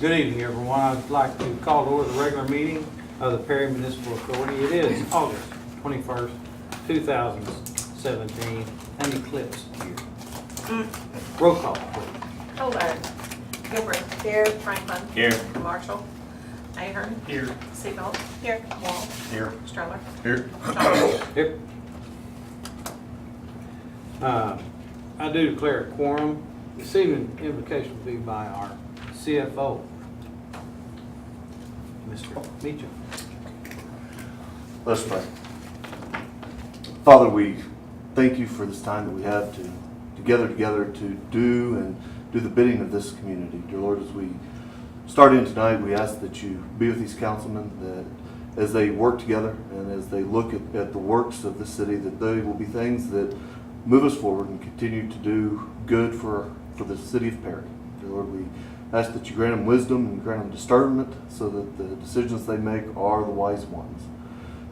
Good evening, everyone. I'd like to call to order the regular meeting of the Perry Municipal Authority. It is August 21st, 2017, an eclipse year. Roll call, please. Holder. Gilbert. Here. Franklin. Here. Marshall. Ahern. Here. Seabolt. Here. Wall. Here. Stroller. Here. Johnson. Yep. I do declare a quorum. This evening, invocation will be by our CFO, Mr. Meacham. Let's pray. Father, we thank you for this time that we have to gather together to do the bidding of this community. Dear Lord, as we start in tonight, we ask that you be with these councilmen, that as they work together and as they look at the works of the city, that they will be things that move us forward and continue to do good for the city of Perry. Dear Lord, we ask that you grant them wisdom and grant them discernment so that the decisions they make are the wise ones.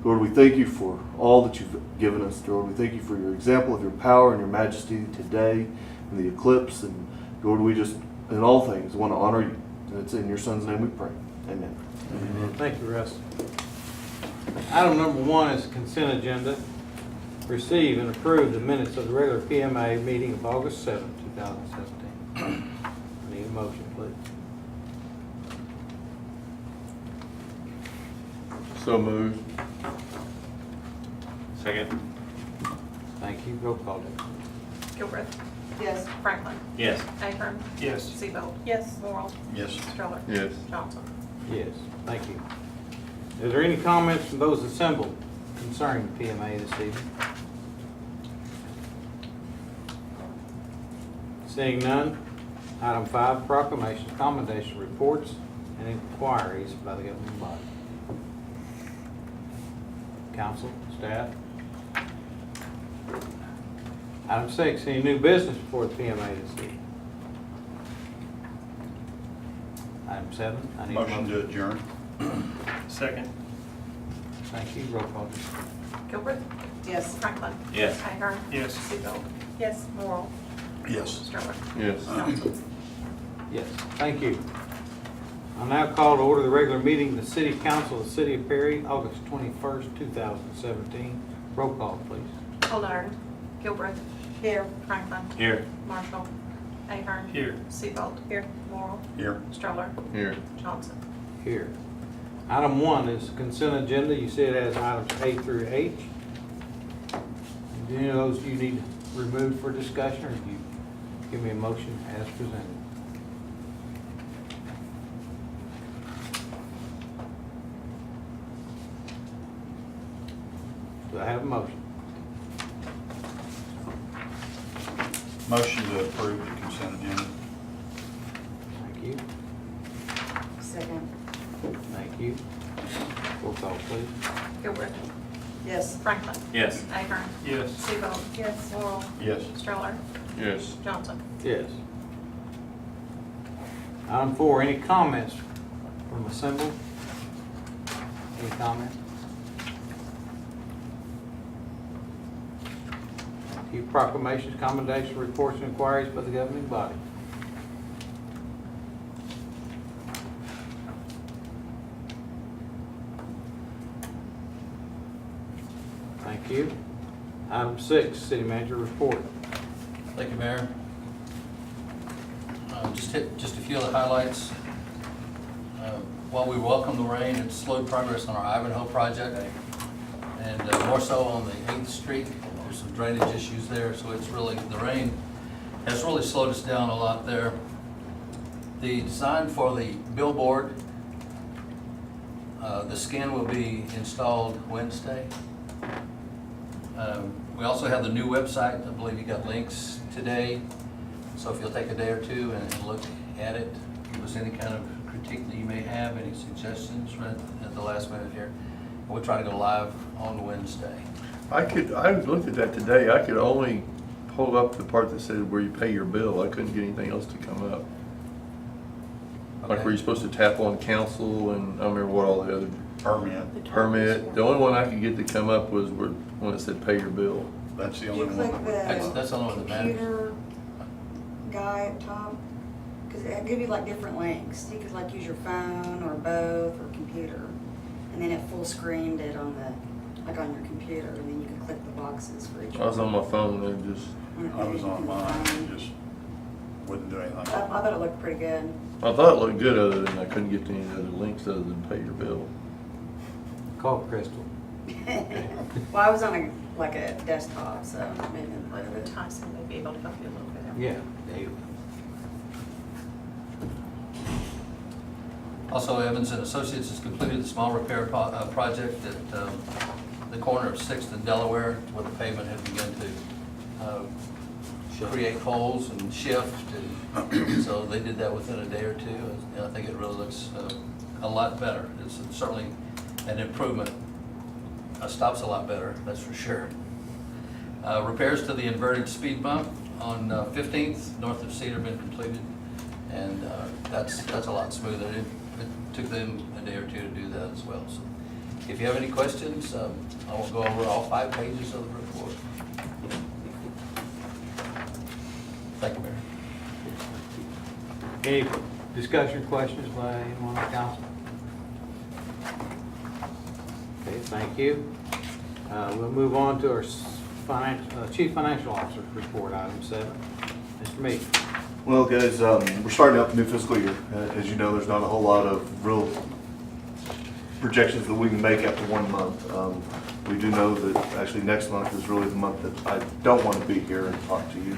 Lord, we thank you for all that you've given us. Lord, we thank you for your example of your power and your majesty today in the eclipse. And Lord, we just, in all things, want to honor you. And it's in your son's name we pray. Amen. Amen. Thank you, Russ. Item number 1 is consent agenda. Receive and approve the minutes of the regular PMA meeting of August 7, 2017. I need a motion, please. So moved. Second. Thank you. Roll call, Deb. Gilbert. Yes. Franklin. Yes. Ahern. Yes. Seabolt. Yes. Wall. Yes. Stroller. Yes. Johnson. Yes, thank you. Is there any comments from those assembled concerning the PMA this evening? Seeing none, item 5, proclamations, commendation reports, and inquiries by the governing body. Council, staff. Item 6, any new business before the PMA this evening? Item 7, I need a Motion to adjourn. Second. Thank you. Roll call. Gilbert. Yes. Franklin. Yes. Ahern. Yes. Seabolt. Yes. Wall. Yes. Stroller. Yes. Johnson. Yes, thank you. I'll now call to order the regular meeting of the City Council of the City of Perry, August 21st, 2017. Roll call, please. Holder. Gilbert. Here. Franklin. Here. Marshall. Ahern. Here. Seabolt. Here. Wall. Here. Stroller. Here. Johnson. Here. Item 1 is consent agenda. You see it as items A through H. Do any of those you need removed for discussion, or do you give me a motion as presented? Do I have a motion? Motion to approve the consent agenda. Thank you. Second. Thank you. Roll call, please. Gilbert. Yes. Franklin. Yes. Ahern. Yes. Seabolt. Yes. Wall. Yes. Stroller. Yes. Johnson. Yes. Item 4, any comments from assembled? Any comments? Thank you. Proclamations, commendations, reports, and inquiries by the governing body. Thank you. Item 6, city manager report. Thank you, Mayor. Just a few of the highlights. While we welcome the rain, it slowed progress on our Ivanhoe project, and more so on the 8th Street. There's some drainage issues there, so it's really, the rain has really slowed us down a lot there. The design for the billboard, the skin will be installed Wednesday. We also have the new website. I believe you got links today. So if you'll take a day or two and look at it, give us any kind of critique that you may have, any suggestions right at the last minute here. And we'll try to go live on Wednesday. I looked at that today. I could only pull up the part that said where you pay your bill. I couldn't get anything else to come up. Like Okay. where you're supposed to tap on council and I don't remember what all the other Permit. The only one I could get to come up was when it said pay your bill. That's the Did only you click one. That's the only one that matters. computer guy at top? Because it give you like different links. You could like use your phone or both or computer. And then it full screened it on the, like on your computer, and then you could click the boxes for each I was on my phone and just, I was on mine, and just wouldn't do anything. I thought it looked pretty good. I thought it looked good other than I couldn't get to any other links other than pay your bill. Call Crystal. Well, I was on a desktop, so maybe part of it. Tyson may be able to help you a little bit. Yeah, Dave. Also, Evans and Associates has completed the small repair project at the corner of 6th and Delaware, where the pavement had begun to create holes and shift, and so they did that within a day or two, and I think it really looks a lot better. It's certainly an improvement. Stops a lot better, that's for sure. Repairs to the inverted speed bump on 15th, north of Cedar, been completed, and that's a lot smoother. It took them a day or two to do that as well. So if you have any questions, I won't go over all 5 pages of the report. Thank you, Mayor. Any discussion, questions by anyone on the council? Okay, thank you. We'll move on to our Chief Financial Officer's report, item 7. Mr. Meek. Well, guys, we're starting out the new fiscal year. As you know, there's not a whole lot of real projections that we can make after 1 month. We do know that actually next month is really the month that I don't want to be here and talk to you.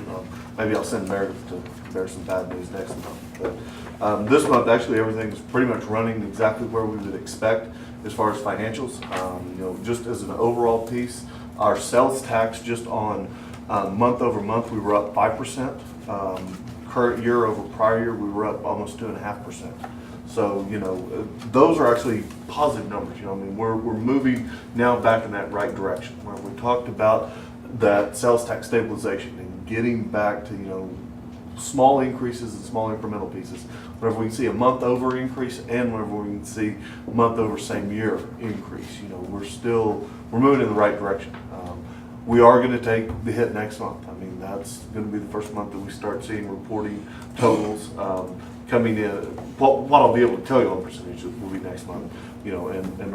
Maybe I'll send Meredith to bear some bad news next month. But this month, actually, everything's pretty much running exactly where we would expect as far as financials. You know, just as an overall piece, our sales tax just on month over month, we were up 5%. Current year over prior year, we were up almost 2.5%. So, you know, those are actually positive numbers. You know, I mean, we're moving now back in that right direction where we talked about that sales tax stabilization and getting back to, you know, small increases and small incremental pieces. Whenever we can see a month over increase and whenever we can see month over same year increase, you know, we're moving in the right direction. We are going to take the hit next month. I mean, that's going to be the first month that we start seeing reporting totals coming in. What I'll be able to tell you on percentages will be next month, you know, and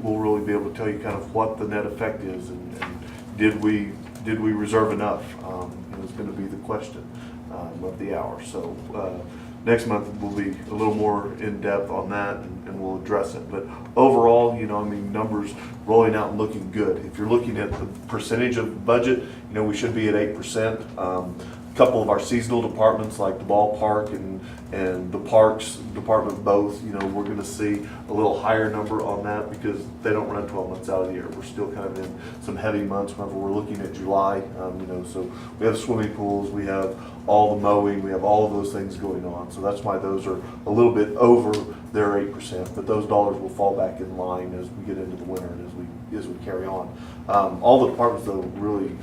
we'll really be able to tell you kind of what the net effect is and did we reserve enough? Is going to be the question of the hour. So next month we'll be a little more in depth on that and we'll address it. But overall, you know, I mean, numbers rolling out and looking good. If you're looking at the percentage of the budget, you know, we should be at 8%. A couple of our seasonal departments like the ballpark and the parks department both, you know, we're going to see a little higher number on that because they don't run 12 months out of the year. We're still kind of in some heavy months whenever we're looking at July, you know, so we have swimming pools, we have all the mowing, we have all of those things going on. So that's why those are a little bit over their 8%, but those dollars will fall back in line as we get into the winter and as we carry on. All the departments though really,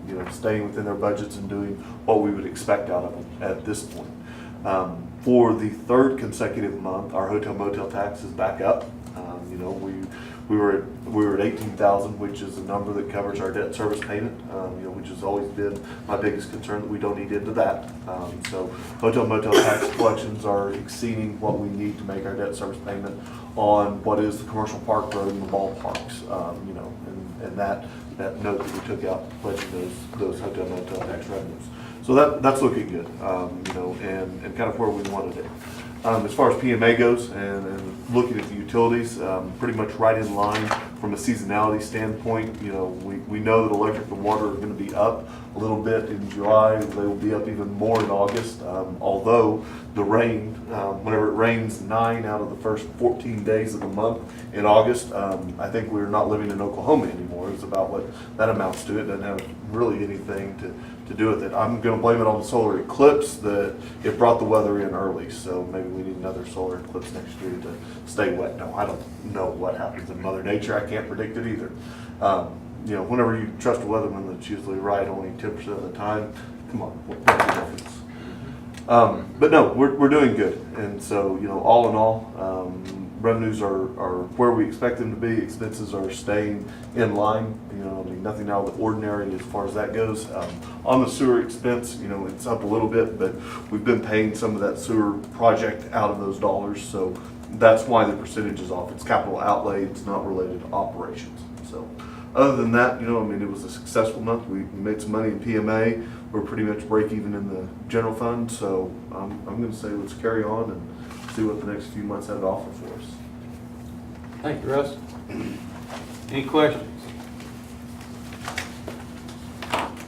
you know, staying within their budgets and doing what we would expect out of them at this point. For the 3rd consecutive month, our hotel motel tax is back up. You know, we were at 18,000, which is a number that covers our debt service payment. You know, which has always been my biggest concern that we don't eat into that. So hotel motel tax collections are exceeding what we need to make our debt service payment on what is the commercial park road and the ballparks. You know, and that note that we took out pledging those hotel motel tax revenues. So that's looking good, you know, and kind of where we wanted it. As far as PMA goes and looking at the utilities, pretty much right in line from a seasonality standpoint. You know, we know that electric and water are going to be up a little bit in July. They will be up even more in August, although the rain, whenever it rains 9 out of the first 14 days of the month in August, I think we're not living in Oklahoma anymore. It's about what that amounts to. It doesn't have really anything to do with it. I'm going to blame it on the solar eclipse that it brought the weather in early, so maybe we need another solar eclipse next year to stay wet. No, I don't know what happens in Mother Nature. I can't predict it either. You know, whenever you trust a weatherman that's usually right only 10% of the time, come on, what's the difference? But no, we're doing good, and so, you know, all in all, revenues are where we expect them to be. Expenses are staying in line. You know, I mean, nothing out of the ordinary as far as that goes. On the sewer expense, you know, it's up a little bit, but we've been paying some of that sewer project out of those dollars. So that's why the percentage is off. It's capital outlay. It's not related to operations. So other than that, you know, I mean, it was a successful month. We made some money in PMA. We're pretty much break even in the general fund. So I'm going to say let's carry on and see what the next few months have to offer for us. Thank you, Russ. Any questions?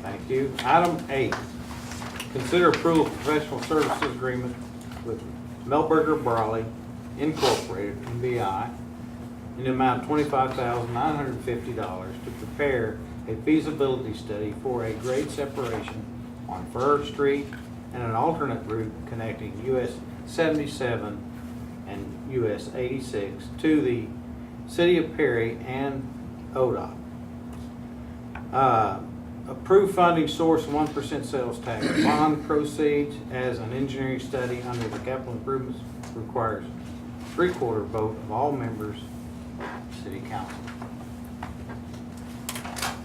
Thank you. Item 8, consider approval of professional services agreement with Melberger Brawley Incorporated, MBI, in the amount of $25,950 to prepare a feasibility study for a grade separation on Fur Street and an alternate route connecting US 77 and US 86 to the City of Perry and ODOT. Approved funding source 1% sales tax. Bond proceeds as an engineering study under the capital improvements requires 3/4 vote of all members of City Council.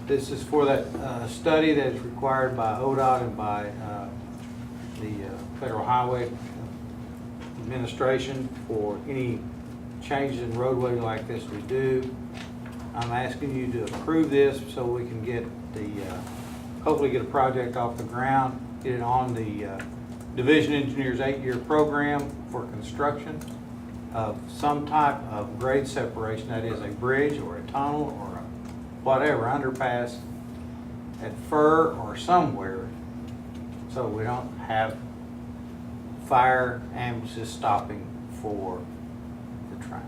This is for that study that is required by ODOT and by the Federal Highway Administration for any changes in roadway like this we do. I'm asking you to approve this so we can get the, hopefully get a project off the ground, get it on the Division Engineers 8-year program for construction of some type of grade separation, that is a bridge or a tunnel or a whatever, underpass at Fur or somewhere, so we don't have fire ambulances stopping for the train.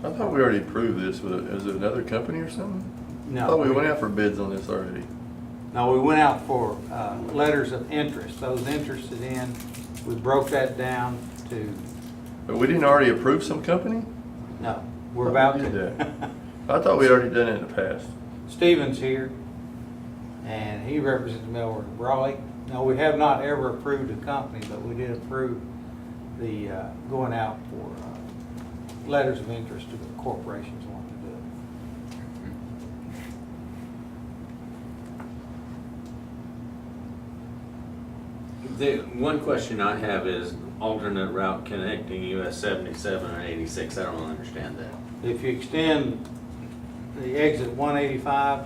I thought we already approved this with, is it another company or something? I No, thought we went out for bids on this already. no, we went out for letters of interest. Those interested in, we broke that down to, But we didn't already approve some company? no, we're I about thought we did to. I thought we'd already done it in the past. Stephen's here, and he represents Melbourne Brawley. No, we have not ever approved a company, but we did approve the going out for letters of interest to the corporations wanting to do it. The one question I have is alternate route connecting US 77 and 86. I don't understand that. If you extend the exit 185,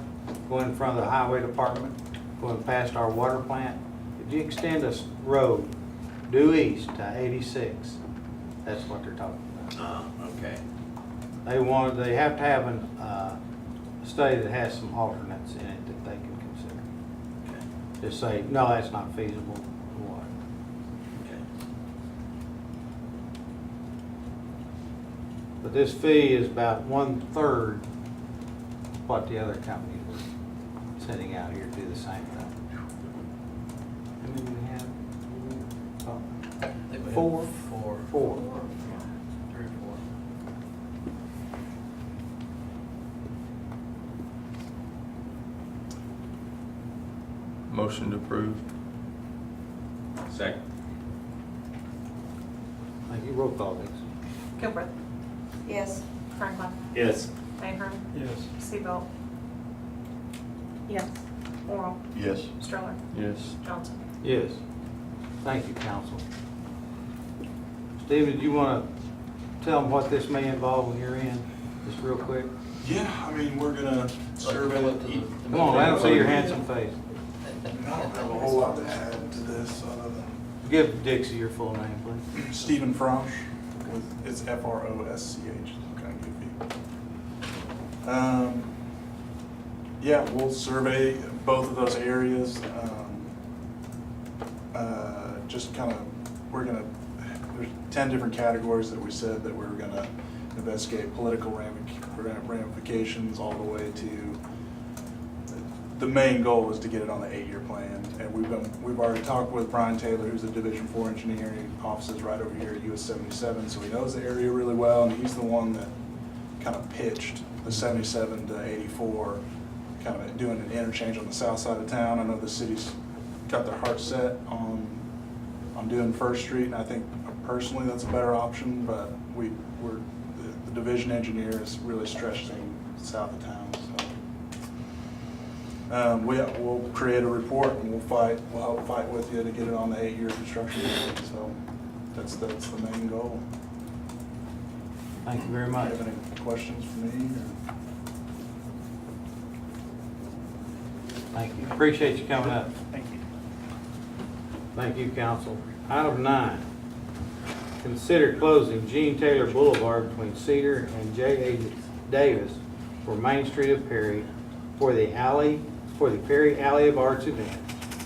going in front of the highway department, going past our water plant, if you extend this road due east to 86, that's what they're talking about. Okay. They have to have a study that has some alternates in it that they can consider. Okay. Just say, no, that's not feasible, or what. Okay. But this fee is about 1/3 what the other company was sending out here to do the same thing. How many do we have? Oh, I think we had Four. Four. 4. 3 or 4. Motion to approve. Second. Thank you. Roll call, please. Gilbert, Yes. Franklin, Yes. Ahern, Yes. Seabolt. Yes. Oral, Yes. Stroller, Yes. Johnson. Yes. Thank you, council. Stephen, do you want to tell them what this may involve when you're in, just real quick? Yeah, I mean, we're gonna survey it. Come on, let them see your handsome face. I don't have a whole lot to add to this other than Give Dixie your full name, please. Stephen Frosch, with, it's F-R-O-S-C-H, kind of goofy. Yeah, we'll survey both of those areas. Just kind of, there's 10 different categories that we said that we were gonna investigate political ramifications all the way to, the main goal is to get it on the 8-year plan. And we've already talked with Brian Taylor, who's the Division 4 engineering offices right over here at US 77, so he knows the area really well, and he's the one that kind of pitched the 77 to 84, kind of doing an interchange on the south side of town. I know the city's got their heart set on doing First Street, and I think personally, that's a better option, but the division engineer is really stretching south of town, so. We'll create a report and we'll help fight with you to get it on the 8-year construction period, so that's the main goal. Thank you very Do much. you have any questions for me? or- Thank you. Appreciate you coming up. Thank you. Thank you, council. Item 9, consider closing Gene Taylor Boulevard between Cedar and J.A. Davis for Main Street of Perry for the Perry Alley of Arts event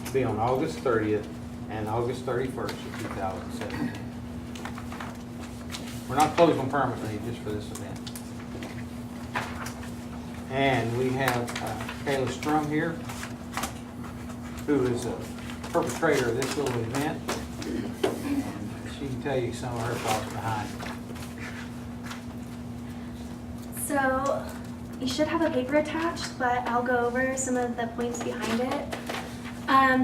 to be on August 30th and August 31st of 2017. We're not closing them permanently, just for this event. And we have Kayla Strum here, who is a perpetrator of this little event. And she can tell you some of her thoughts behind it. So you should have a paper attached, but I'll go over some of the points behind it.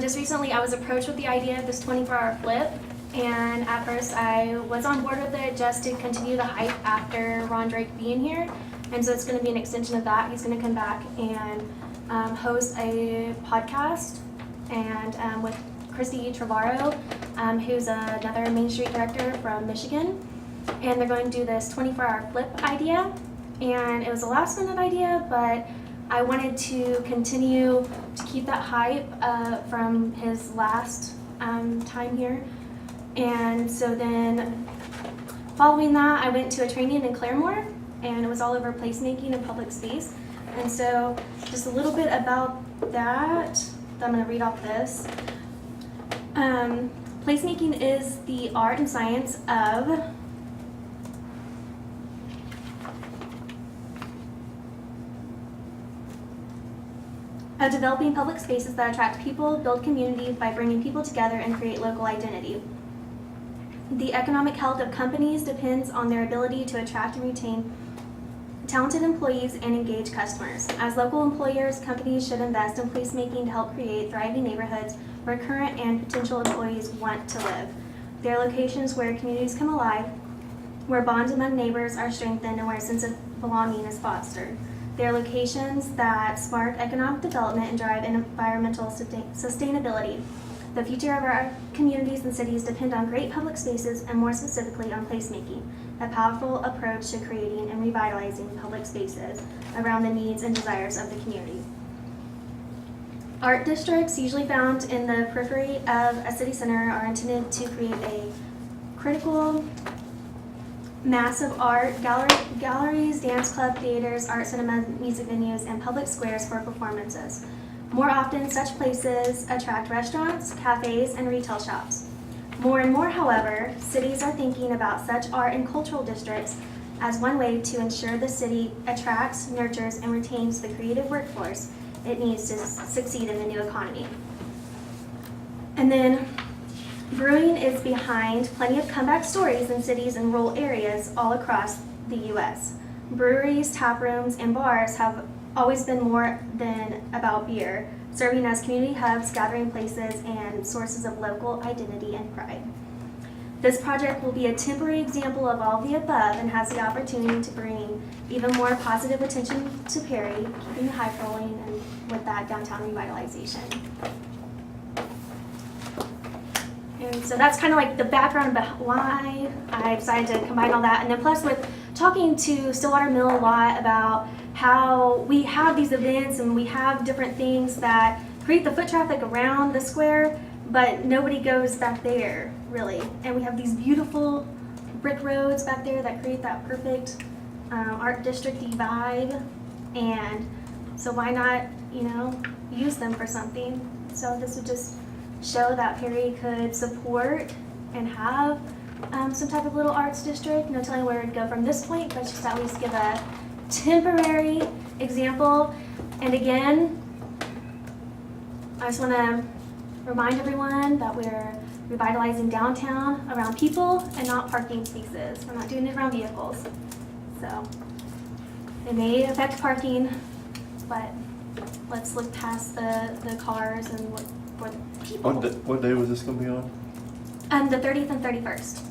Just recently I was approached with the idea of this 24-hour flip, and at first I was on board with it just to continue the hype after Ron Drake being here. And so it's going to be an extension of that. He's going to come back and host a podcast and with Christy Trevorrow, who's another Main Street director from Michigan. And they're going to do this 24-hour flip idea. And it was a last minute idea, but I wanted to continue to keep that hype from his last time here. And so then following that, I went to a training in Claremore, and it was all over placemaking and public space. And so just a little bit about that. I'm going to read off this. Placemaking is the art and science of developing public spaces that attract people, build community by bringing people together, and create local identity. The economic health of companies depends on their ability to attract and retain talented employees and engage customers. As local employers, companies should invest in placemaking to help create thriving neighborhoods where current and potential employees want to live. They are locations where communities come alive, where bonds among neighbors are strengthened, and where a sense of belonging is fostered. They are locations that spark economic development and drive environmental sustainability. The future of our communities and cities depend on great public spaces, and more specifically on placemaking, a powerful approach to creating and revitalizing public spaces around the needs and desires of the community. Art districts, usually found in the periphery of a city center, are intended to create a critical mass of art, galleries, dance club, theaters, art cinema, music venues, and public squares for performances. More often, such places attract restaurants, cafes, and retail shops. More and more, however, cities are thinking about such art and cultural districts as one way to ensure the city attracts, nurtures, and retains the creative workforce it needs to succeed in the new economy. And then, brewing is behind plenty of comeback stories in cities and rural areas all across the U.S. Breweries, tap rooms, and bars have always been more than about beer, serving as community hubs, gathering places, and sources of local identity and pride. This project will be a temporary example of all of the above and has the opportunity to bring even more positive attention to Perry, keeping the hype rolling, and with that downtown revitalization. And so that's kind of like the background about why I decided to combine all that. And then plus with talking to Stillwater Mill a lot about how we have these events and we have different things that create the foot traffic around the square, but nobody goes back there really. And we have these beautiful brick roads back there that create that perfect art district-y vibe. And so why not, use them for something? So this would just show that Perry could support and have some type of little arts district. No telling where it'd go from this point, but just at least give a temporary example. And again, I just want to remind everyone that we're revitalizing downtown around people and not parking spaces. We're not doing it around vehicles. So it may affect parking, but let's look past the cars and look for the people. What day was this gonna be on? The 30th and 31st.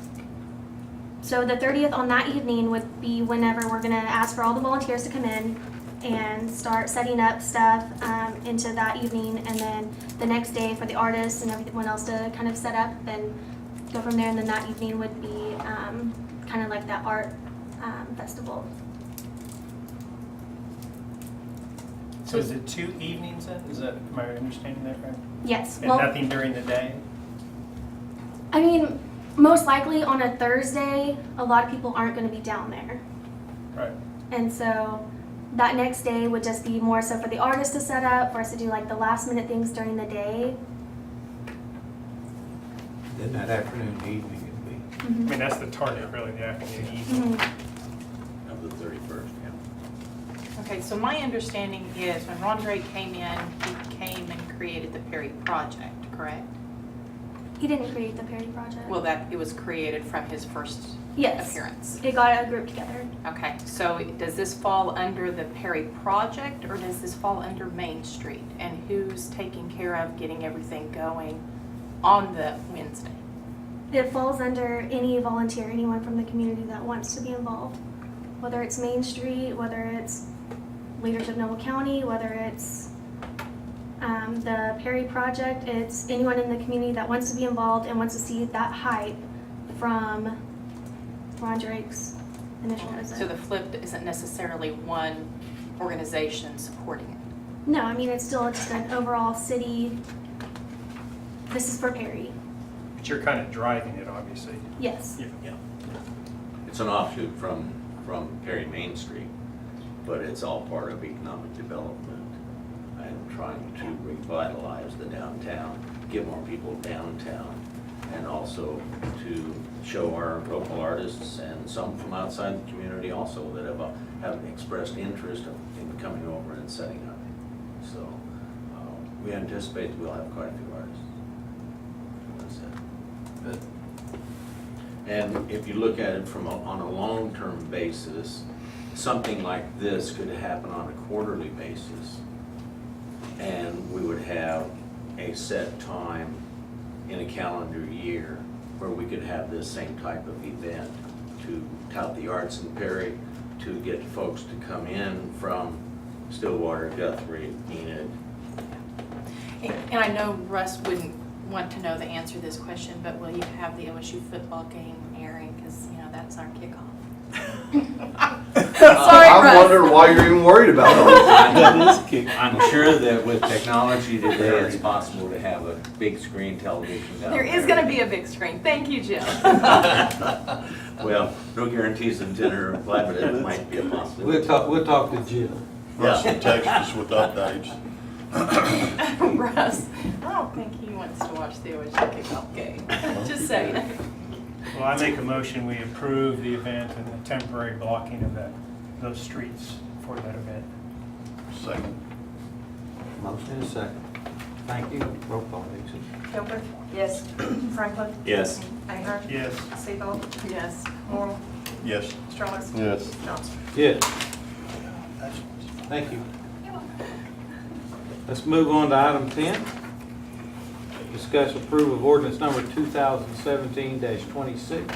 So the 30th on that evening would be whenever we're gonna ask for all the volunteers to come in and start setting up stuff into that evening, and then the next day for the artists and everyone else to kind of set up and go from there. And then that evening would be kind of like that art festival. So is it 2 evenings then? Is that, am I understanding that right? Yes. And Well, nothing during the day? I mean, most likely on a Thursday, a lot of people aren't going to be down there. Right. And so that next day would just be more so for the artists to set up, for us to do like the last minute things during the day. Then that afternoon, evening I mean, that's the target, really, the afternoon evening. Of the 31st, yeah. Okay, so my understanding is when Ron Drake came in, he came and created the Perry Project, correct? He didn't create the Perry Project. Well, that, it was created from his first yes. appearance. It got a group together. Okay, so does this fall under the Perry Project or does this fall under Main Street? And who's taking care of getting everything going on the Wednesday? It falls under any volunteer, anyone from the community that wants to be involved. Whether it's Main Street, whether it's Leaders of Noble County, whether it's the Perry Project, it's anyone in the community that wants to be involved and wants to see that hype from Ron Drake's initial visit. So the flip isn't necessarily one organization supporting it? No, I mean, it's still just an overall city, this is for Perry. But you're kind of driving it, obviously. Yes. Yeah. It's an offshoot from Perry Main Street, but it's all part of economic development and trying to revitalize the downtown, get more people downtown, and also to show our local artists and some from outside the community also that have expressed interest in coming over and setting up. So we anticipate that we'll have quite a few artists. That's it. Good. And if you look at it on a long-term basis, something like this could happen on a quarterly basis. And we would have a set time in a calendar year where we could have this same type of event to tout the arts in Perry, to get folks to come in from Stillwater, Guthrie, Enid. And I know Russ wouldn't want to know the answer to this question, but will you have the OSU football game airing? Because, you know, that's our kickoff. Sorry, I'm Russ. wondering why you're even worried about it. I'm sure that with technology today, it's possible to have a big screen television down There is going to be a big screen. Thank you, Jim. Well, no guarantees of dinner or flight, but it might be a possibility. We'll talk to Jim. Russ will text us with updates. Russ, I don't think he wants to watch the OSU kickoff game. Just saying. Well, I make a motion, we approve the event and the temporary blocking of those streets for that event. Second. Motion and a second. Thank you. Roll call, Dixie. Gilbert, Yes. Franklin, Yes. Ahern, Yes. Seabold, yes. Morrell, Yes. Strauss, Yes. Johnson. Yes. Thank you. Let's move on to item 10. Discuss approval of ordinance number 2017-26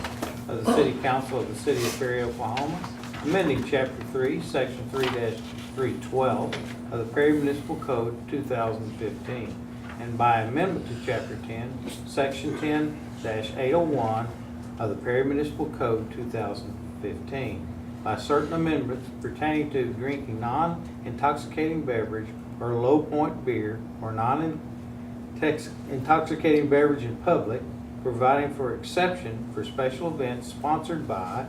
of the City Council of the City of Perry, Oklahoma, amending Chapter 3, Section 3-312 of the Perry Municipal Code 2015, and by amendment to Chapter 10, Section 10-801 of the Perry Municipal Code 2015, by certain amendments pertaining to drinking non-intoxicating beverage or low point beer or non-intoxicating beverage in public, providing for exception for special events sponsored by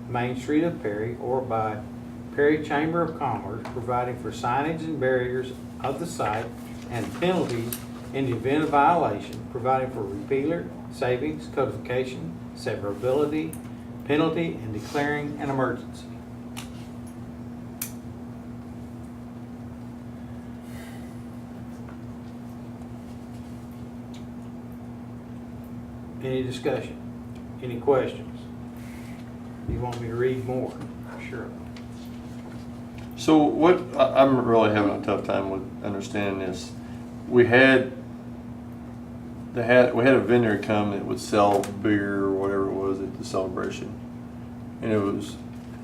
Main Street of Perry or by Perry Chamber of Commerce, providing for signage and barriers of the site and penalties in the event of violation, providing for repealer, savings, codification, severability, penalty, and declaring an emergency. Any discussion? Any questions? You want me to read more? Sure. So what, I'm really having a tough time with understanding this. We had a vendor come that would sell beer or whatever it was at the celebration. and it was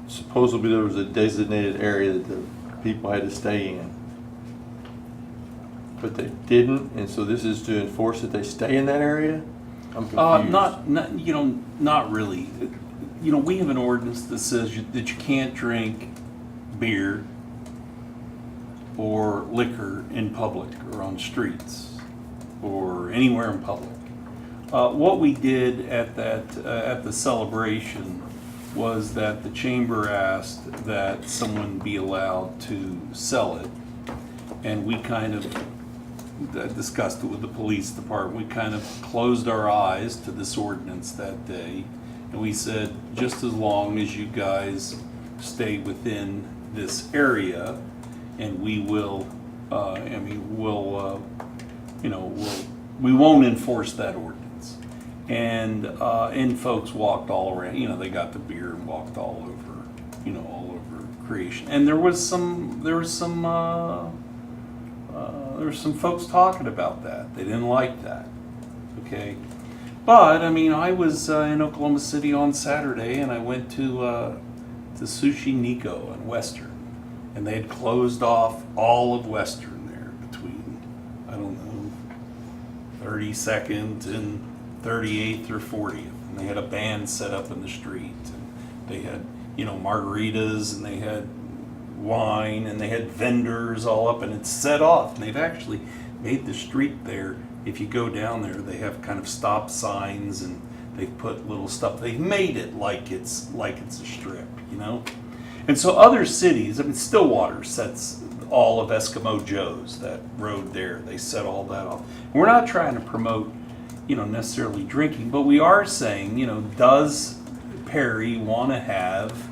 supposedly there was a designated area that the people had to stay in. But they didn't, and so this is to enforce that they stay in that area? I'm confused. Not really. We have an ordinance that says that you can't drink beer or liquor in public or on streets or anywhere in public. What we did at the celebration was that the chamber asked that someone be allowed to sell it, and we kind of discussed it with the police department. We kind of closed our eyes to this ordinance that day, and we said, just as long as you guys stay within this area, and we will, we won't enforce that ordinance. And folks walked all around. They got the beer and walked all over Creation. And there was some folks talking about that. They didn't like that. Okay. But I was in Oklahoma City on Saturday, and I went to Sushi Nico in Western, and they had closed off all of Western there between 32nd and 38th or 40th, and they had a band set up in the street, and they had margaritas, and they had wine, and they had vendors all up, and it's set off, and they've actually made the street there. If you go down there, they have kind of stop signs, and they've put little stuff. They've made it like it's a strip, And so other cities, Stillwater sets all of Eskimo Joe's, that road there. They set all that off. We're not trying to promote, necessarily drinking, but we are saying, does Perry want to have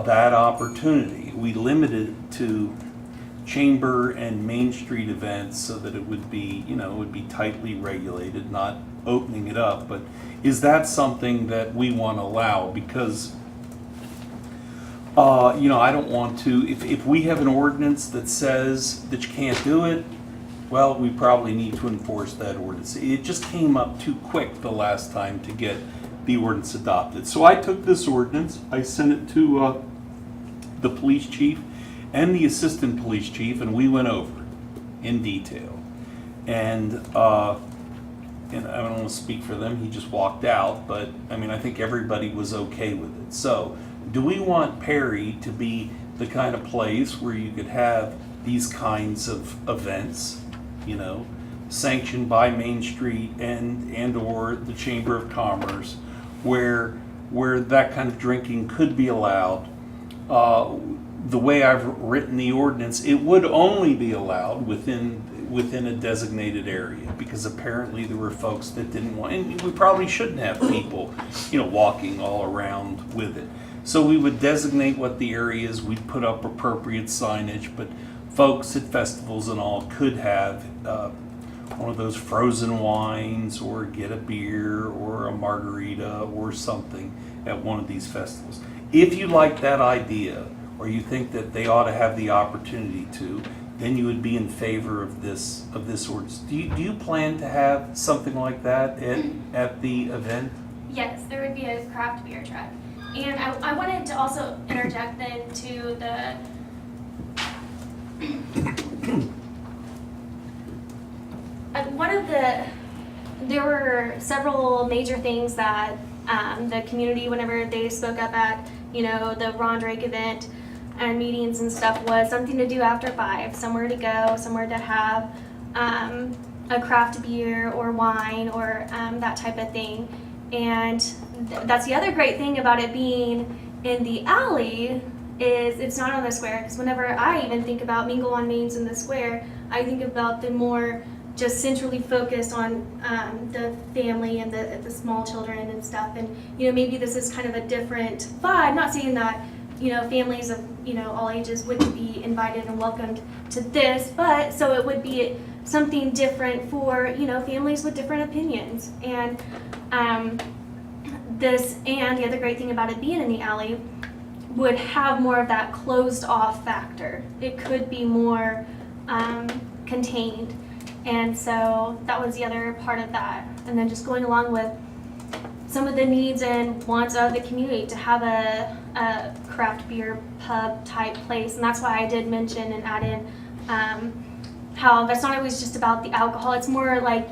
that opportunity? We limited it to chamber and Main Street events so that it would be, tightly regulated, not opening it up. But is that something that we want to allow? Because, I don't want to, if we have an ordinance that says that you can't do it, well, we probably need to enforce that ordinance. It just came up too quick the last time to get the ordinance adopted. So I took this ordinance, I sent it to the police chief and the assistant police chief, and we went over it in detail. And I don't want to speak for them, he just walked out, but I think everybody was okay with it. So do we want Perry to be the kind of place where you could have these kinds of events, sanctioned by Main Street and or the Chamber of Commerce, where that kind of drinking could be allowed? The way I've written the ordinance, it would only be allowed within a designated area, because apparently there were folks that didn't want, and we probably shouldn't have people, walking all around with it. So we would designate what the area is, we'd put up appropriate signage, but folks at festivals and all could have one of those frozen wines, or get a beer or a margarita or something at one of these festivals. If you like that idea, or you think that they ought to have the opportunity to, then you would be in favor of this ordinance. Do you plan to have something like that at the event? Yes, there would be a craft beer truck. And I wanted to also interject then to the there were several major things that the community, whenever they spoke up at, the Ron Drake event and meetings and stuff, was something to do after 5, somewhere to go, somewhere to have a craft beer or wine or that type of thing. And that's the other great thing about it being in the alley, is it's not on the square. Because whenever I even think about Mingle on Main's in the square, I think about the more just centrally focused on the family and the small children and stuff. And maybe this is kind of a different vibe. Not saying that families of all ages wouldn't be invited and welcomed to this, but so it would be something different for families with different opinions. And this, and the other great thing about it being in the alley, would have more of that closed off factor. It could be more contained. And so that was the other part of that. And then just going along with some of the needs and wants of the community to have a craft beer pub type place. And that's why I did mention and add in how that's not always just about the alcohol. It's more like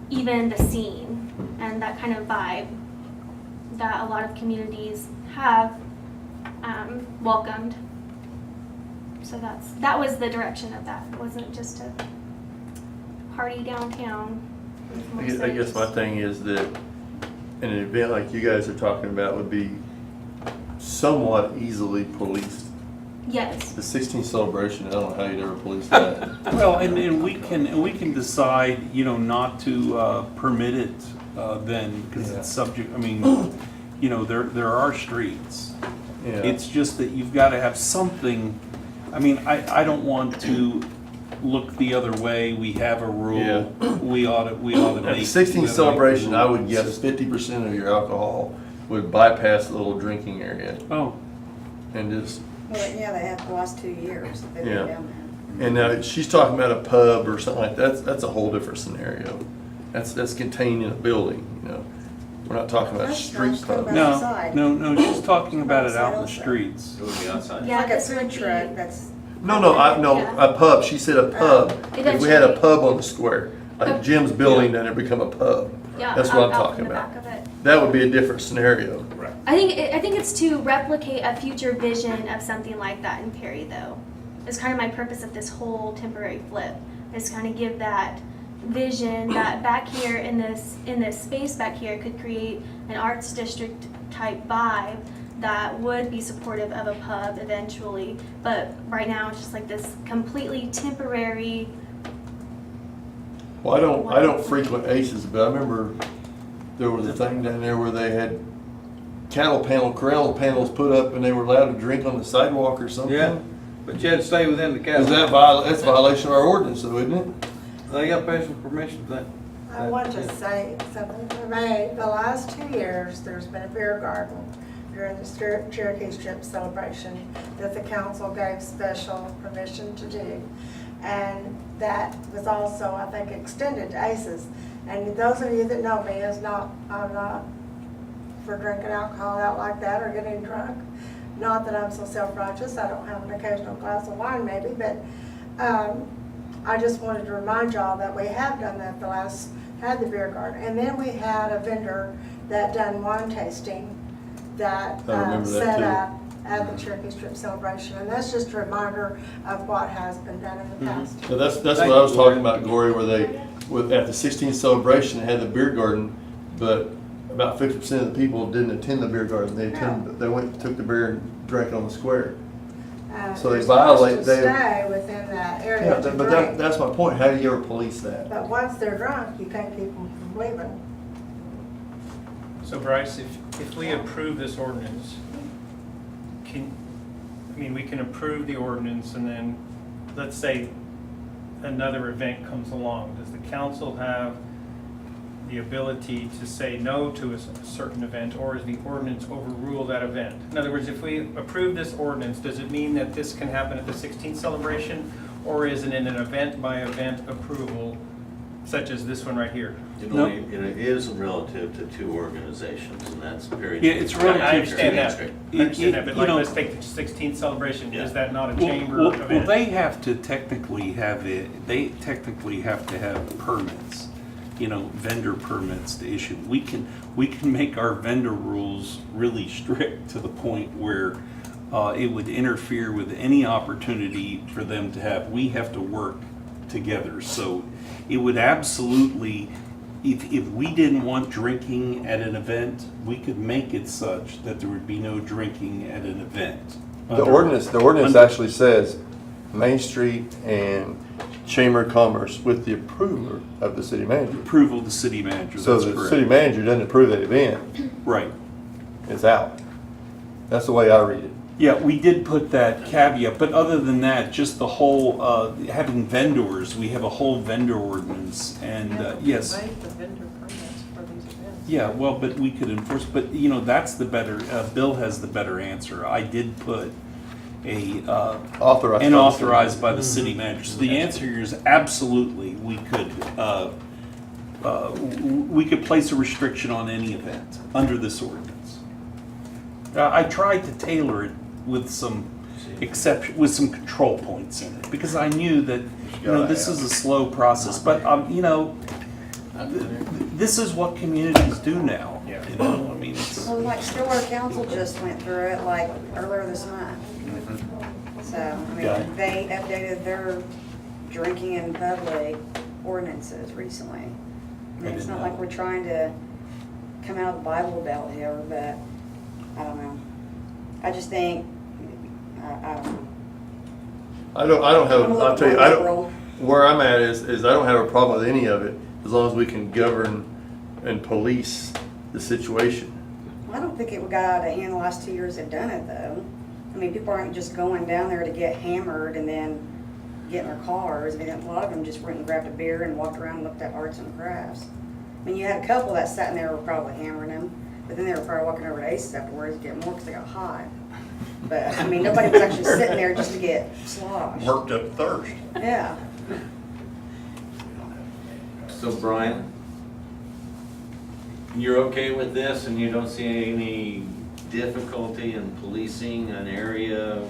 even the scene and that kind of vibe that a lot of communities have welcomed. So that was the direction of that. It wasn't just a party downtown. It was more I guess my serious. thing is that an event like you guys are talking about would be somewhat easily policed. Yes. The 16th celebration, I don't know how you'd ever police that. Well, and we can decide, not to permit it then, because Yeah. it's subject, there are streets. Yeah. It's just that you've got to have something, I don't want to look the other way. We have a rule. Yeah. We ought to At make. the we ought to 16th make celebration, the I would rules. guess 50% of your alcohol would bypass the little drinking area Oh, and just, Well, yeah, they have the last 2 years that they've Yeah. been down there. and now she's talking about a pub or something like that. That's a whole different scenario. That's contained in a building, We're not talking about That's street nice, pub. but- no, Outside. no, she's talking about it out in the Outside also. streets. It would be outside. Yeah, Like a this would food be- truck, that's, No, Yeah. a pub. She said a pub. If we had a Eventually. pub on the square, like Okay. Jim's building, then it become a pub. Yeah, That's what I'm out talking in the about. back of it. That would be a different scenario. I think it's to replicate a future vision of something like that in Perry, though. It's kind of my purpose of this whole temporary flip, is kind of give that vision that back here in this space back here could create an arts district type vibe that would be supportive of a pub eventually. But right now it's just like this completely temporary. Well, I don't frequent Aces, but I remember there was a thing down there where they had corral panels put up and they were allowed to drink on the sidewalk or something. Yeah, but you had to stay within the Is castle. that that's a violation of our ordinance though, isn't it? They got special permission for that. I want to say something for me. The last 2 years, there's been a beer garden during the Cherokee Strip celebration that the council gave special permission to do. And that was also, I think, extended to Aces. And those of you that know me, I'm not for drinking alcohol out like that or getting drunk. Not that I'm so self-righteous, I don't have an occasional glass of wine maybe, but I just wanted to remind y'all that we have done that had the beer garden. And then we had a vendor that done wine tasting that I remember that set too. up at the Cherokee Strip celebration. And that's just a reminder of what has been done in the past. So that's what I was talking about, Glory, where they, at the 16th celebration, they had the beer garden, but about 50% of the people didn't attend the beer garden. They went, took the beer and drank it on the square. So they You're violate- supposed to they- stay within that Yeah, area to but drink. that's my point. How do you ever police that? But once they're drunk, you can't keep them from leaving. So Bryce, if we approve this ordinance, we can approve the ordinance and then, let's say, another event comes along. Does the council have the ability to say no to a certain event, or is the ordinance overrule that event? In other words, if we approve this ordinance, does it mean that this can happen at the 16th celebration, or is it in an event-by-event approval, such as this one right here? It is relative to two organizations, and that's very. Yeah, it's relative I understand that. District. I understand that, but You like, know- let's take the 16th celebration, is that not a Well, chamber well, event? they have to technically have it, they technically have to have permits, vendor permits to issue. We can make our vendor rules really strict to the point where it would interfere with any opportunity for them to have, we have to work together. So it would absolutely, if we didn't want drinking at an event, we could make it such that there would be no drinking at an event. The ordinance actually says Main Street and Chamber of Commerce with the approval of the city manager. Approval of the city manager, So that's the correct. city manager doesn't approve that event, Right. it's out. That's the way I read it. Yeah, we did put that caveat, but other than that, just the whole, having vendors, we have a whole vendor ordinance, and, yes. the vendor permits for these events. Yeah, well, but we could enforce, but, that's the better, Bill has the better answer. I did put Authorized. unauthorized by the city manager. So the answer here is absolutely, we could we could place a restriction on any event under this ordinance. I tried to tailor it with some exception, with some control points in it, because I knew that, this is a slow process, but, this is what communities do now, you know, I mean, it's. Well, like Stillwater Council just went through it like earlier this month. So, I Yeah. mean, they updated their drinking in public ordinances recently. I mean, it's not like we're trying to come out of the Bible Belt here, but I don't know. I just think, I don't know. I don't have, I'm a I'll little tell you, more I don't, liberal. where I'm at is I don't have a problem with any of it, as long as we can govern and police the situation. Well, I don't think it got out of hand the last 2 years they've done it, though. I mean, people aren't just going down there to get hammered and then get in their cars. I mean, a lot of them just went and grabbed a beer and walked around and looked at arts and crafts. I mean, you had a couple that sat in there were probably hammering them, but then they were probably walking over to Aces afterwards to get more because they got hot. But, I mean, nobody was actually sitting there just to get sloshed. Worked up thirst. Yeah. So Brian, you're okay with this and you don't see any difficulty in policing an area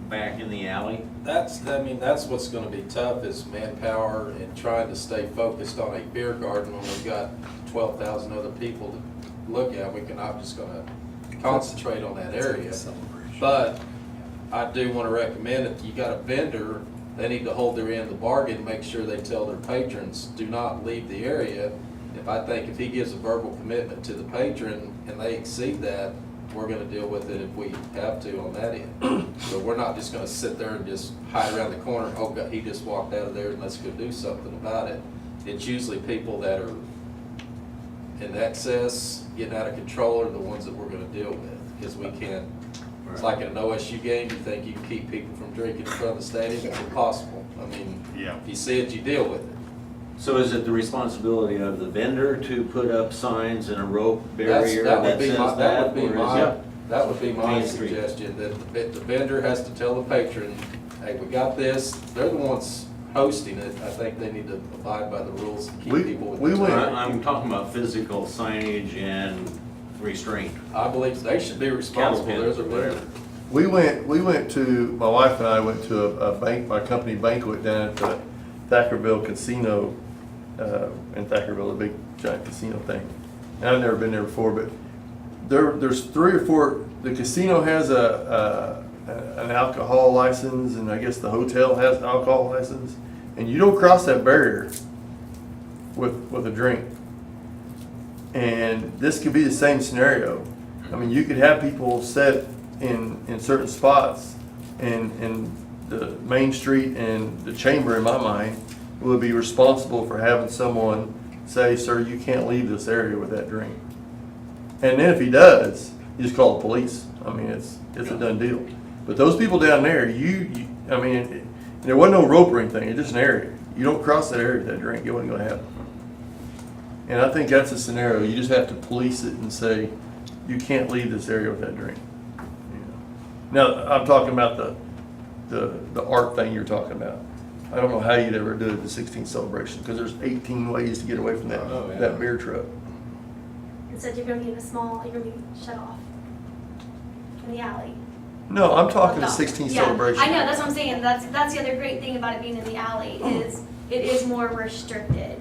back in the alley? That's what's gonna be tough is manpower and trying to stay focused on a beer garden when we've got 12,000 other people to look at. We're not just gonna concentrate on that area. But I do wanna recommend if you got a vendor, they need to hold their end of the bargain, make sure they tell their patrons, do not leave the area. If he gives a verbal commitment to the patron and they exceed that, we're gonna deal with it if we have to on that end. So we're not just gonna sit there and just hide around the corner, oh God, he just walked out of there and let's go do something about it. It's usually people that are in excess, getting out of control are the ones that we're gonna deal with, because we can't, it's like in an OSU game, you think you can keep people from drinking in front of the stadium, it's impossible. I mean, if you see it, you deal with it. So is it the responsibility of the vendor to put up signs and a rope barrier That that would be says my, that? that would be my Main Street. suggestion, that the vendor has to tell the patron, hey, we got this, they're the ones hosting it, I think they need to abide by the rules and keep people with we the went- time. I'm talking about physical signage and restraint. I believe they should be responsible, they're the Whatever. vendor. We went to, my wife and I went to a my company banquet down at the Thackerville Casino, in Thackerville, a big giant casino thing. And I've never been there before, but there's 3 or 4, the casino has an alcohol license, and I guess the hotel has an alcohol license, and you don't cross that barrier with a drink. And this could be the same scenario. I mean, you could have people set in certain spots, and the Main Street and the Chamber, in my mind, would be responsible for having someone say, sir, you can't leave this area with that drink. And then if he does, you just call the police. I mean, it's a done deal. But those people down there, I mean, there wasn't no rope or anything, it's just an area. You don't cross that area with that drink, it wasn't gonna happen. And I think that's a scenario, you just have to police it and say, you can't leave this area with that drink. Now, I'm talking about the art thing you're talking about. I don't know how you'd ever do it at the 16th celebration, because there's 18 ways to get away from that beer truck. Instead, you're gonna be shut off in the alley. No, I'm talking the No. 16th Yeah, celebration. I know, that's what I'm saying, that's the other great thing about it being in the alley, is it is more restricted,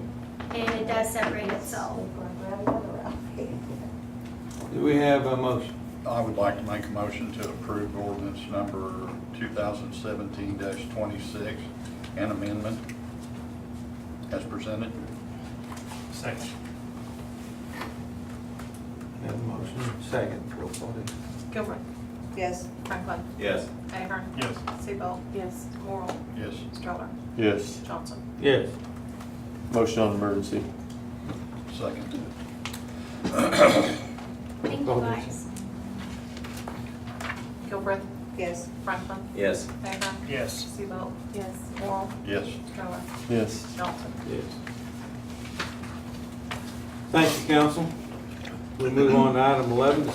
and it does separate itself. Do we have a motion? I would like to make a motion to approve ordinance number 2017-26 and amendment as presented. Second. Have a motion, second, roll call please. Gilbert, Yes. Franklin, Yes. Ahern, Yes. Seabolt, yes, Morrell, Yes. Stroller, Yes. Johnson. Yes. Motion on emergency. Second. Thank you, guys. Gilbert, Yes. Franklin, Yes. Ahern, Yes. Seabolt, yes, Morrell, Yes. Stroller, Yes. Johnson. Yes. Thank you, council. We move on to item 11,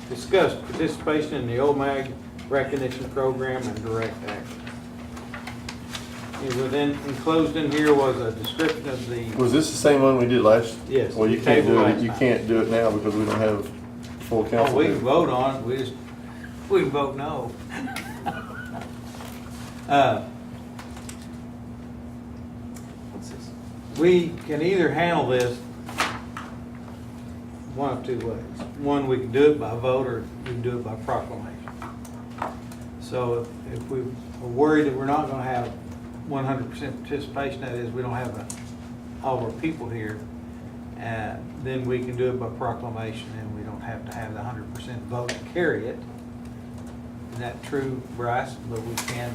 discuss participation in the OMAG recognition program and direct action. Within, enclosed in here was a description of the, Was this the same one we did last? Yes, Well, you we can't tabled do it, last you time. can't do it now because we don't have full oh, council. we can here. vote on it, we can vote no. What's this? We can either handle this one of two ways. One, we can do it by vote, or we can do it by proclamation. So if we are worried that we're not gonna have 100% participation, that is, we don't have all of our people here, then we can do it by proclamation, and we don't have to have the 100% vote to carry it. Isn't that true, Bryce? But we can,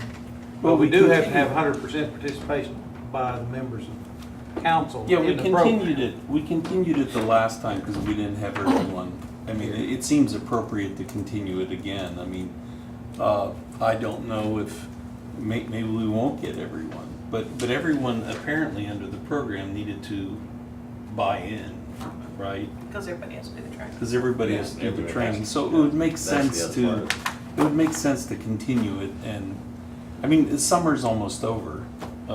Well, but we we do have to continue- have 100% participation by the members of council Yeah, in we the program. continued it the last time because we didn't have everyone. I mean, it seems appropriate to continue it again. I mean, I don't know if, maybe we won't get everyone, but everyone apparently under the program needed to buy in, right? Because everybody has to do the training. Because everybody has to do the everybody training, has so it to. would make That's the sense other to, part. it would make sense to continue it, and, I mean, summer's almost over,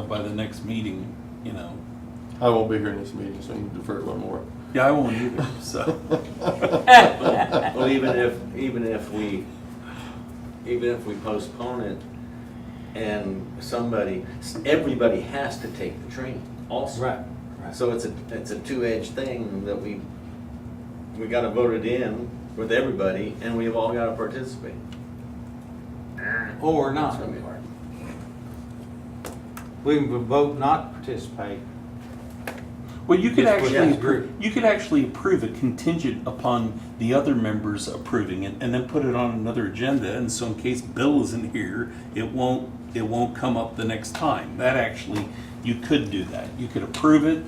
by the next meeting, you know. I won't be here in this meeting, so you can defer one more. Yeah, I won't either, so. Well, even if we postpone it and everybody has to take the training also. Right, right. So it's a two-edged thing that we gotta vote it in with everybody, and we've all gotta participate. Or not. That's gonna be hard. We can vote not to participate. Well, you could Just with actually, this group. you could actually approve it contingent upon the other members approving it, and then put it on another agenda, and so in case Bill isn't here, it won't come up the next time. That actually, you could do that. You could approve it,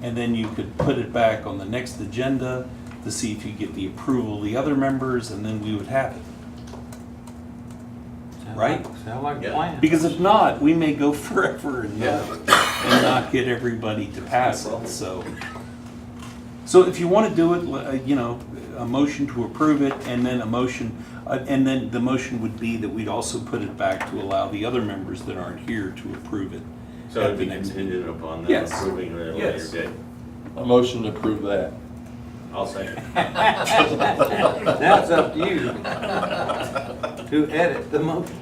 and then you could put it back on the next agenda to see if you get the approval of the other members, and then we would have it. Right? Sound like a Yeah. plan. Because if not, we may go forever and not get everybody to pass it, so. So if you want to do it, you know, a motion to approve it, and then a motion, and then the motion would be that we'd also put it back to allow the other members that aren't here to approve it. So at it'd the be next meeting. contingent upon them Yes. approving it at a Yes. later date. A motion to approve that. I'll second. Now it's up to you to edit the motion.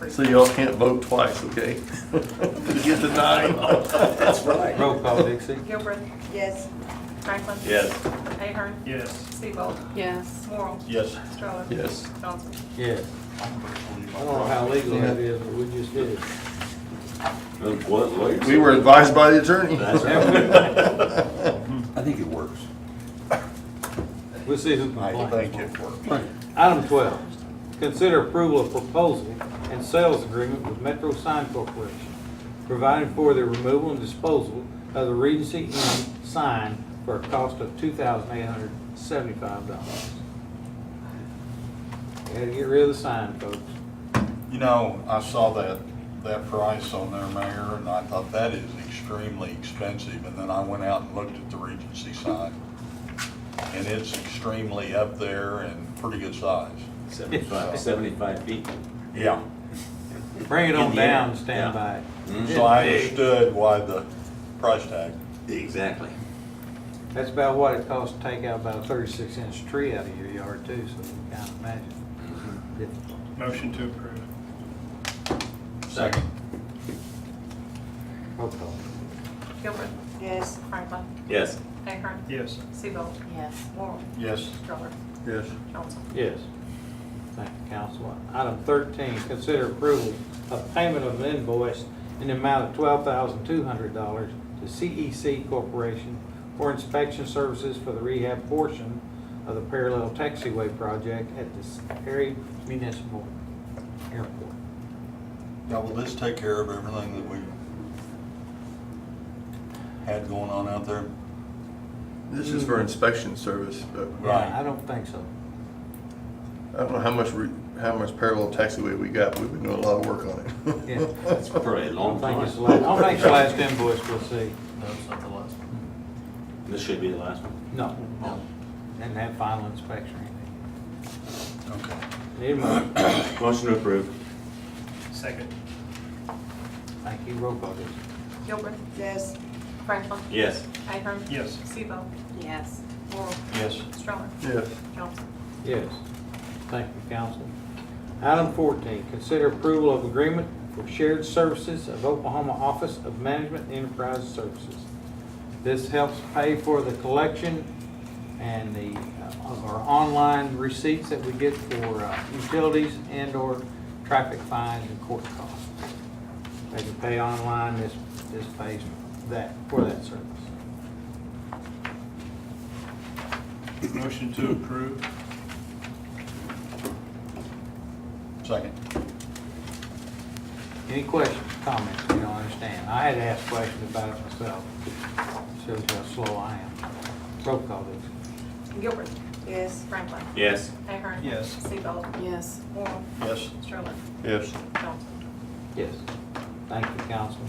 So y'all can't vote twice, okay? To get the nine. That's right. Roll call, Dixie. Gilbert, Yes. Franklin. Yes. Ahern. Yes. Seabold. Yes. Morrow. Yes. Stroller. Yes. Johnson. Yes. I don't know how legal that is, but we just did it. What lawyers? We were advised by the attorney. That's right. I think it works. We'll see who I complains. think it works. Item 12, consider approval of proposal and sales agreement with Metro Sign Corporation, providing for the removal and disposal of the Regency Inn sign for a cost of $2,875. Had to get rid of the sign, folks. You know, I saw that price on there, Mayor, and I thought that is extremely expensive. And then I went out and looked at the Regency sign, and it's extremely up there and pretty good size. 75 feet. Yeah. Bring it In on the down air. and stand Yeah. by it. So I understood why the price tag. Exactly. That's about what it costs to take out about a 36-inch tree out of your yard too, so you can kind of imagine. Difficult. Motion to approve. Second. Roll call. Gilbert, Yes. Franklin. Yes. Ahern. Yes. Seabold. Yes. Morrow. Yes. Stroller. Yes. Johnson. Yes. Thank you, Council. Item 13, consider approval of payment of an invoice in the amount of $12,200 to CEC Corporation for inspection services for the rehab portion of the parallel taxiway project at the Perry Municipal Airport. Now, will this take care of everything that we had going on out there? This is for inspection service, but Yeah, I don't think so. I don't know how much parallel taxiway we got, but we've been doing a lot of work on it. Yeah. That's probably a I long don't think time. it's the last, I don't think it's the last invoice we'll see. No, it's not the last one. This should be the last one. No. and have final inspection or anything. Okay. Need a motion? Motion to approve. Second. Thank you, roll call, please. Gilbert, Yes. Franklin, Yes. Ahern, Yes. Seabold, Yes. Morrow, Yes. Stroller, Yes. Johnson. Yes. Thank you, council. Item 14, consider approval of agreement for shared services of Oklahoma Office of Management Enterprise Services. This helps pay for the collection and the, of our online receipts that we get for utilities and/or traffic fines and court costs. They can pay online, this pays that, for that service. Motion to approve. Second. Any questions, comments you don't understand? I had to ask questions about it myself. Shows how slow I am. Roll call, please. Gilbert, Yes. Franklin, Yes. Ahern. Yes. Seabold, yes. Morrow, Yes. Stroller, Yes. Johnson. Yes. Thank you, council.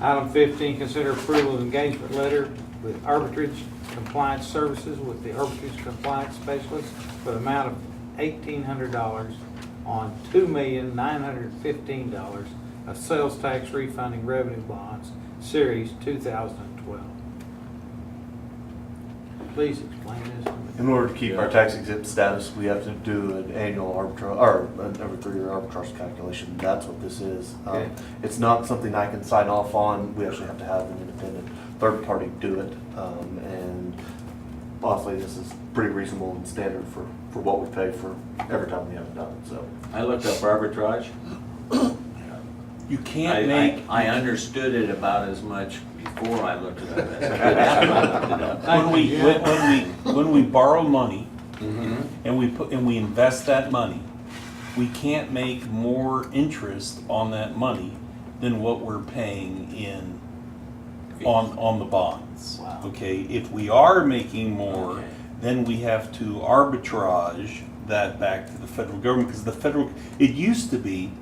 Item 15, consider approval of engagement letter with arbitrage compliance services with the arbitrage compliance specialist for the amount of $1,800 on $2,915 of sales tax refunding revenue bonds, Series 2012. Please explain this to me. In order to keep our tax exempt status, we have to do an annual arbitrage, or an every 3-year arbitrage calculation. That's what this is. Okay. It's not something I can sign off on. We actually have to have an independent third party do it. And honestly, this is pretty reasonable and standard for what we pay for every time we haven't done it, so. I looked up arbitrage. You can't make, I understood it about as much before I looked it up. That's good. I looked it up. when we borrow money Mhm. and we invest that money, we can't make more interest on that money than what we're paying in on the bonds. Wow. Okay, if we are making more, Okay. then we have to arbitrage that back to the federal government, because the federal, it used to be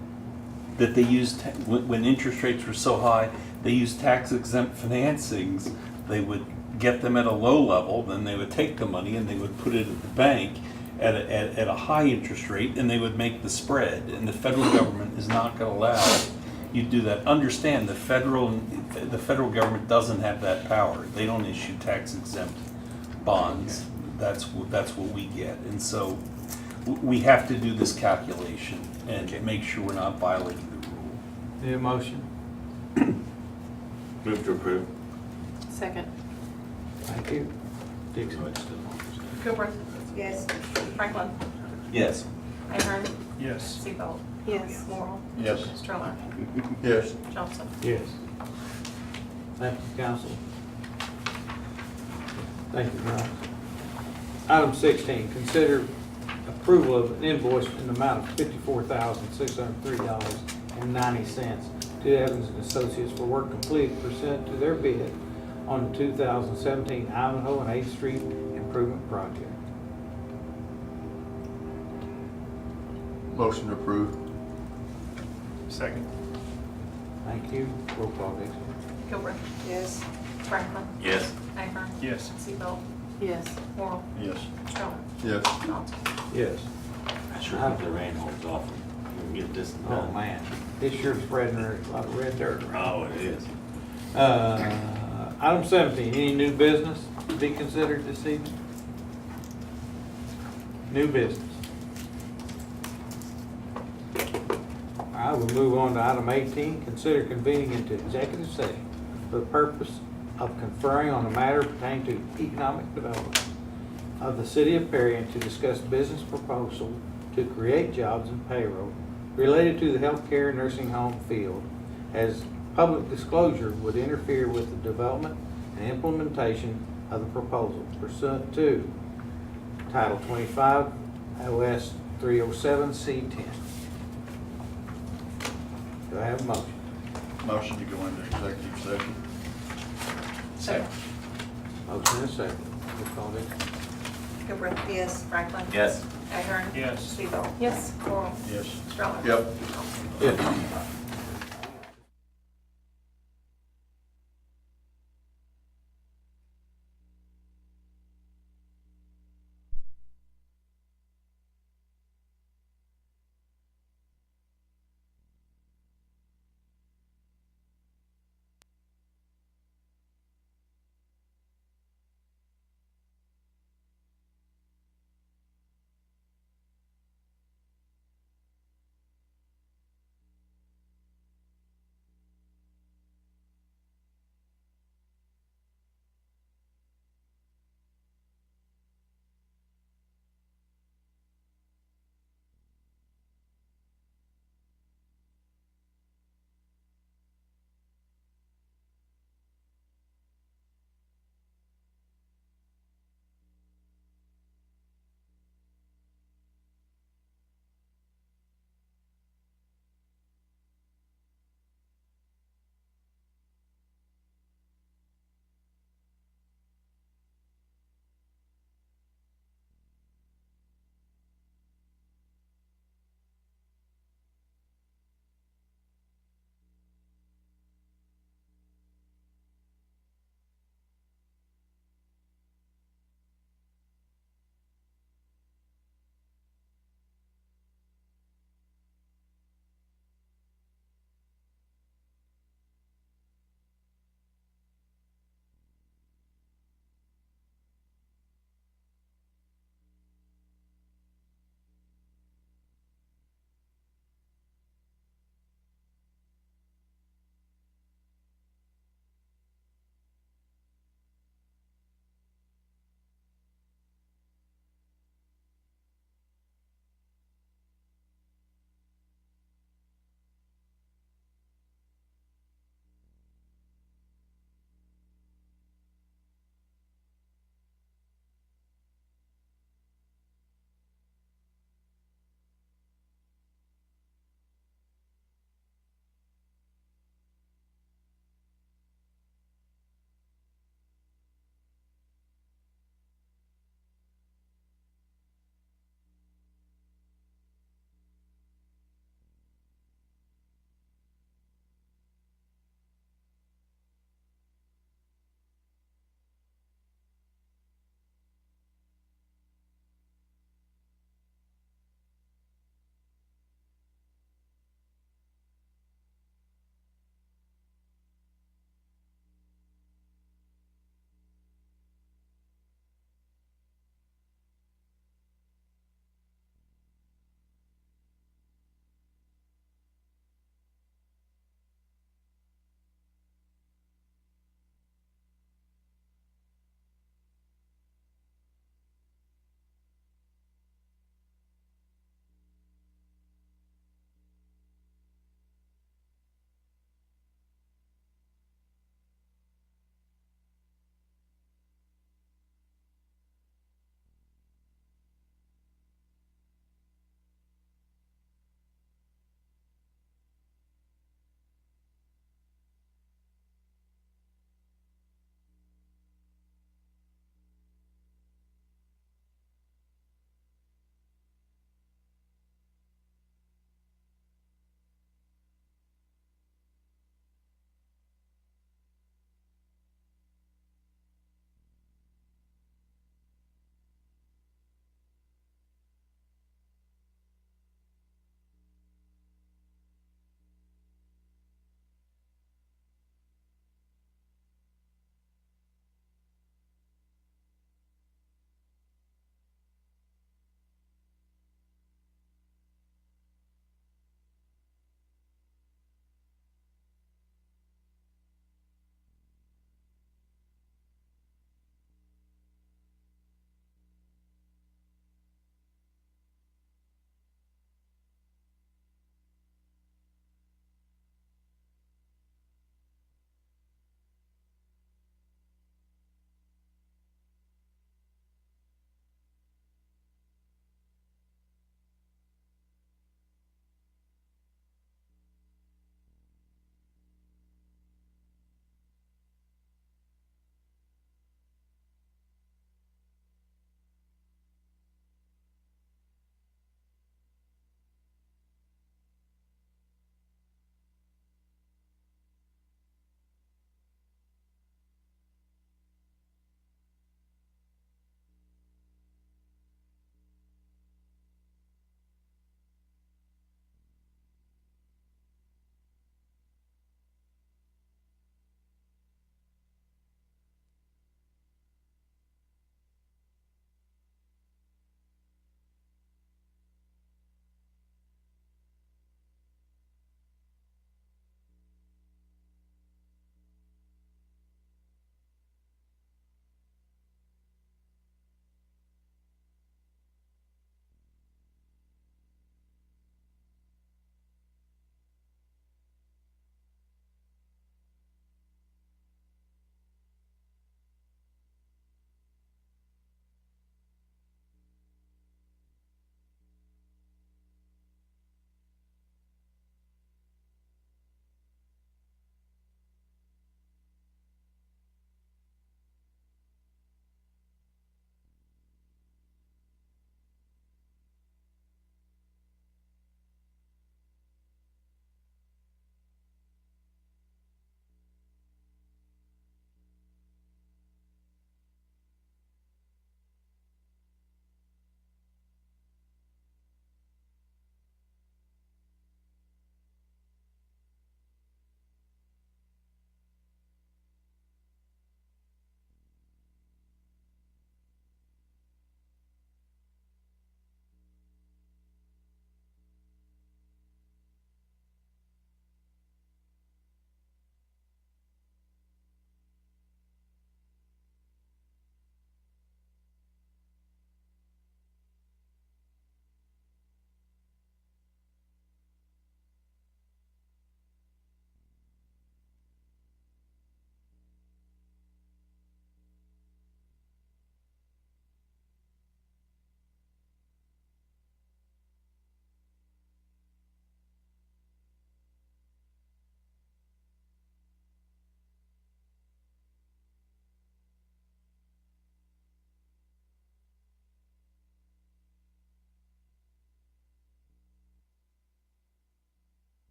that they used, when interest rates were so high, they used tax exempt financings. They would get them at a low level, then they would take the money and they would put it at the bank at a high interest rate, and they would make the spread. And the federal government is not going to allow you to do that. Understand, the federal government doesn't have that power. They don't issue tax exempt bonds. That's what we get. And so we have to do this calculation and make sure we're not violating the rule. Need a motion? Move to approve. Second. Thank you. Dixon. Gilbert, Yes. Franklin, Yes. Ahern, Yes. Seabold, Yes. Morrow, Yes. Stroller, Yes. Johnson. Yes. Thank you, council. Thank you, Ron. Item 16, consider approval of an invoice in the amount of $54,603.90 to Evans and Associates for work completed pursuant to their bid on the 2017 Ivanhoe and 8th Street Improvement Project. Motion to approve. Second. Thank you. Roll call, Dixon. Gilbert, Yes. Franklin, Yes. Ahern, Yes. Seabold, yes. Morrow, Yes. Stroller, Yes. Johnson. Yes. I sure hope the rain holds off and we can get this Oh, done. man. This sure spreading a lot of red dirt around. Oh, it is. Item 17, any new business to be considered this evening? New business. All right, we'll move on to item 18, consider convening into executive session for the purpose of conferring on a matter pertaining to economic development of the city of Perry and to discuss business proposal to create jobs and payroll related to the healthcare and nursing home field, as public disclosure would interfere with the development and implementation of the proposal pursuant to Title 25 OS 307C10. Do I have a motion? Motion to go into executive session. Second. Motion and a second. Roll call, Vic. Gilbert, Yes. Franklin, Yes. Ahern, Yes. Seabold, yes. Morrow, Yes. Stroller. Yep. Johnson. Yes.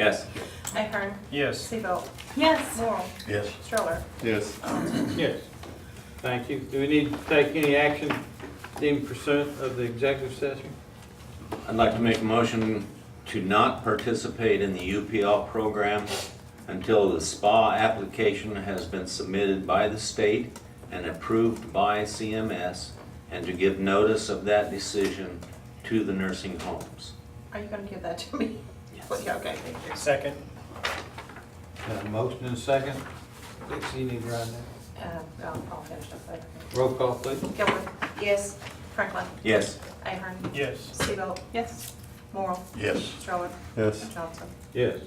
Yes. Ahern. Yes. Seabolt. Yes. Morrell. Yes. Stroller. Yes. Yes. Thank you. Do we need to take any action deemed pursuant of the executive session? I'd like to make a motion to not participate in the UPL program until the SPA application has been submitted by the state and approved by CMS, and to give notice of that decision to the nursing homes. Are you gonna give that to me? Yes. Yeah, okay, thank you. Second. Got a motion and a second. Dixie, you need to write that. I'll finish up later. Roll call, please. Gilbert. Yes. Franklin. Yes. Ahern. Yes. Seabolt. Yes. Morrell. Yes. Stroller. Yes. Johnson. Yes.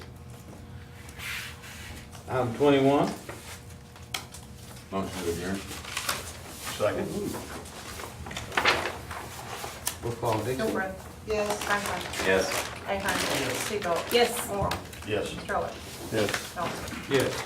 Item 21. Motion to adjourn. Second. Roll call, Dixie. Gilbert. Yes. Franklin. Yes. Ahern. Seabolt. Yes. Morrell. Yes. Stroller. Yes. Johnson. Yes.